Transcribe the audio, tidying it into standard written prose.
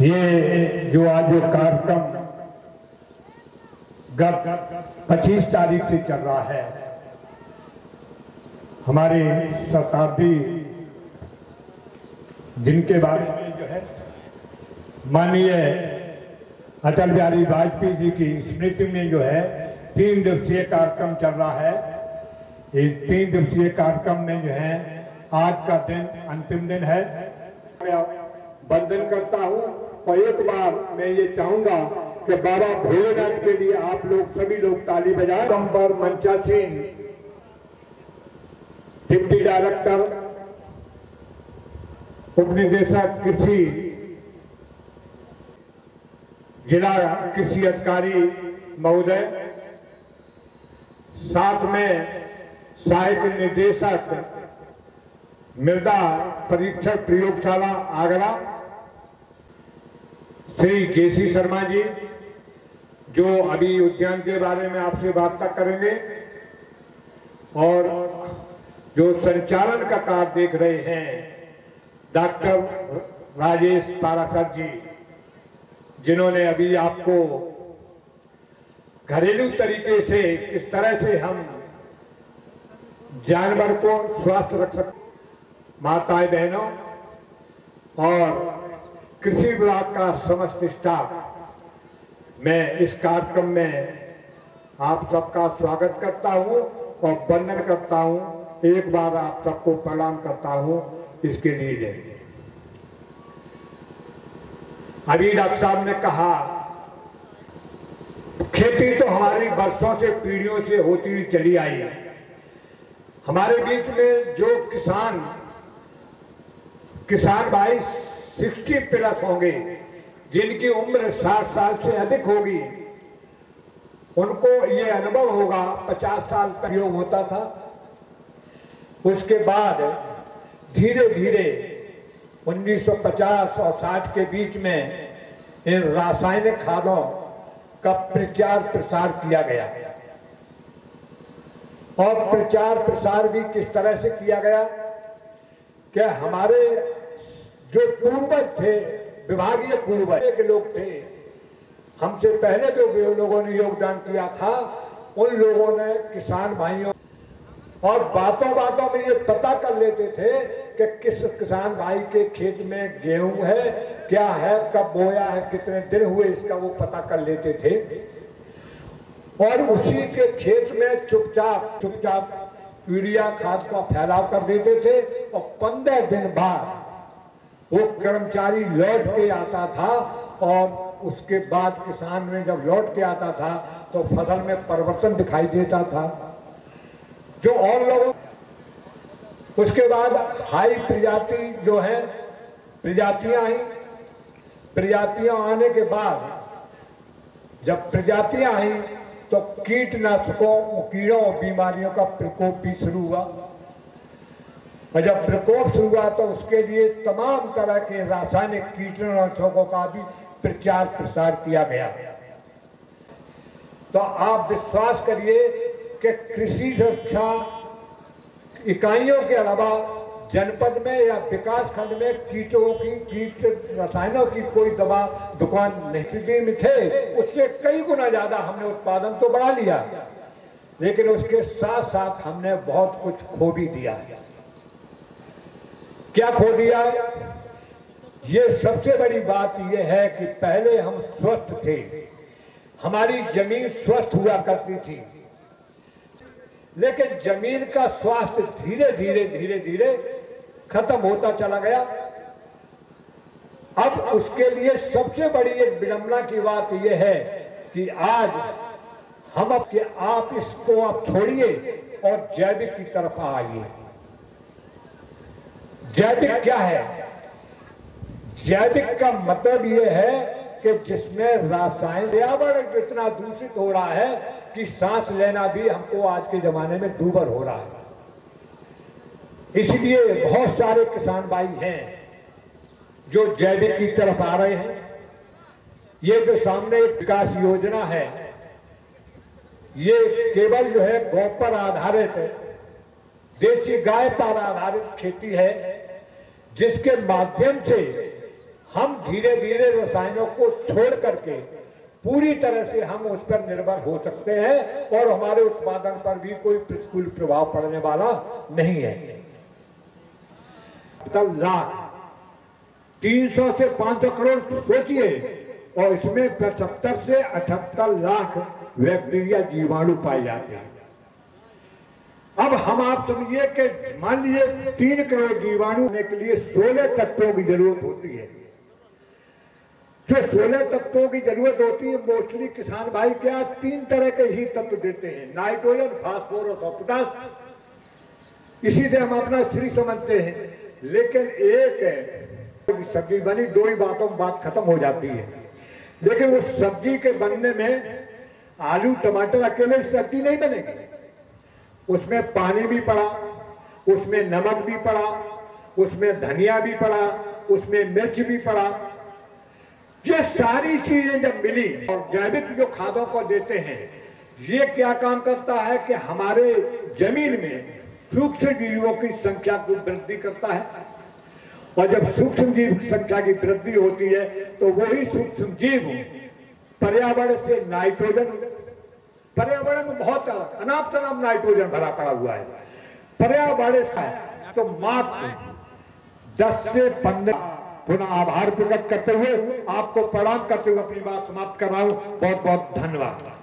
ये जो आज जो कार्यक्रम गत 25 तारीख से चल रहा है, हमारे शताब्दी दिन के बारे में जो है माननीय अटल बिहारी वाजपेयी जी की स्मृति में जो है 3 दिवसीय कार्यक्रम चल रहा है। इस 3 दिवसीय कार्यक्रम में जो है आज का दिन अंतिम दिन है। मैं वंदन करता हूँ और एक बार मैं ये चाहूंगा कि बाबा भोलेनाथ के लिए आप लोग सभी लोग ताली बजाएं। पर मंचा सिंह, डिप्टी डायरेक्टर उपनिदेशक कृषि, जिला कृषि अधिकारी महोदय, साथ में सहायक निर्देशक मृदा परीक्षण प्रयोगशाला आगरा श्री केसी शर्मा जी, जो अभी उद्यान के बारे में आपसे वार्ता करेंगे, और जो संचालन का कार्य देख रहे हैं डॉक्टर राजेश पारासर जी, जिन्होंने अभी आपको घरेलू तरीके से किस तरह से हम जानवर को स्वस्थ रख सकते, माताएं बहनों और कृषि विभाग का समस्त स्टाफ, मैं इस कार्यक्रम में आप सबका स्वागत करता हूं और वंदन करता हूं। एक बार आप सबको प्रणाम करता हूं इसके लिए। अभी डॉक्टर साहब ने कहा, खेती तो हमारी वर्षों से पीढ़ियों से होती हुई चली आई है। हमारे बीच में जो किसान भाई 60 प्लस होंगे, जिनकी उम्र 60 साल से अधिक होगी, उनको ये अनुभव होगा 50 साल तक योग होता था। उसके बाद धीरे धीरे 1950 और 60 के बीच में इन रासायनिक खादों का प्रचार प्रसार किया गया, और प्रचार प्रसार भी किस तरह से किया गया कि हमारे जो पूर्वज थे, विभागीय पूर्वज के लोग थे, हमसे पहले जो लोगों ने योगदान किया था, उन लोगों ने किसान भाइयों और बातों बातों में ये पता कर लेते थे कि किस किसान भाई के खेत में गेहूं है, क्या है, कब बोया है, कितने दिन हुए, इसका वो पता कर लेते थे। और उसी के खेत में चुपचाप यूरिया खाद का फैलाव कर देते थे, और 15 दिन बाद वो कर्मचारी लौट के आता था, और उसके बाद किसान में जब लौट के आता था तो फसल में परिवर्तन दिखाई देता था। जो और लोगों, उसके बाद हाई प्रजाति जो है प्रजातियां आई, प्रजातियां आने के बाद जब प्रजातियां आई तो कीटनाशकों, कीड़ों और बीमारियों का प्रकोप भी शुरू हुआ, और जब प्रकोप शुरू हुआ तो उसके लिए तमाम तरह के रासायनिक कीटनाशकों का भी प्रचार प्रसार किया गया। तो आप विश्वास करिए कि कृषि सुरक्षा इकाइयों के अलावा जनपद में या विकास खंड में कीट रसायनों की कोई दवा दुकान नहीं में थे, उससे कई गुना ज्यादा हमने उत्पादन तो बढ़ा लिया, लेकिन उसके साथ साथ हमने बहुत कुछ खो भी दिया। क्या खो दिया? ये सबसे बड़ी बात यह है कि पहले हम स्वस्थ थे, हमारी जमीन स्वस्थ हुआ करती थी, लेकिन जमीन का स्वास्थ्य धीरे धीरे खत्म होता चला गया। अब उसके लिए सबसे बड़ी एक विडंबना की बात यह है कि आज हम आप इसको आप छोड़िए और जैविक की तरफ आइए। जैविक क्या है? जैविक का मतलब यह है कि जिसमें रासायन, पर्यावरण इतना दूषित हो रहा है कि सांस लेना भी हमको आज के जमाने में दूभर हो रहा है। इसलिए बहुत सारे किसान भाई हैं जो जैविक की तरफ आ रहे हैं। ये जो सामने एक विकास योजना है, ये केवल जो है गौ पर आधारित, देसी गाय पर आधारित खेती है, जिसके माध्यम से हम धीरे धीरे रसायनों को छोड़ करके पूरी तरह से हम उस पर निर्भर हो सकते हैं और हमारे उत्पादन पर भी कोई प्रतिकूल प्रभाव पड़ने वाला नहीं है। 70 लाख 300 से 500 करोड़ सोचिए, और इसमें 75 से 78 लाख बैक्टीरिया जीवाणु पाए जाते हैं। अब हम आप समझिए कि मान लीजिए 3 करोड़ जीवाणु होने के लिए 16 तत्वों की जरूरत होती है। जो 16 तत्वों की जरूरत होती है, मोस्टली किसान भाई क्या 3 तरह के ही तत्व देते हैं, नाइट्रोजन, फास्फोरस और पोटाश। इसी से हम अपना शरीर समझते हैं। लेकिन एक है सब्जी बनी, 2 ही बातों में बात खत्म हो जाती है। लेकिन उस सब्जी के बनने में आलू टमाटर अकेले सब्जी नहीं बनेगी, उसमें पानी भी पड़ा, उसमें नमक भी पड़ा, उसमें धनिया भी पड़ा, उसमें मिर्च भी पड़ा। ये सारी चीजें जब मिली और जैविक जो खादों को देते हैं, ये क्या काम करता है कि हमारे जमीन में सूक्ष्म जीवों की संख्या को वृद्धि करता है। और जब सूक्ष्म जीव की संख्या की वृद्धि होती है तो वही सूक्ष्म जीव पर्यावरण से नाइट्रोजन, पर्यावरण में बहुत अनाप शनाप नाइट्रोजन भरा पड़ा हुआ है पर्यावरण से, तो मात्र 10 से 15। पुनः आभार प्रकट करते हुए आपको प्रणाम करते हुए अपनी बात समाप्त कर रहा हूं। बहुत बहुत धन्यवाद।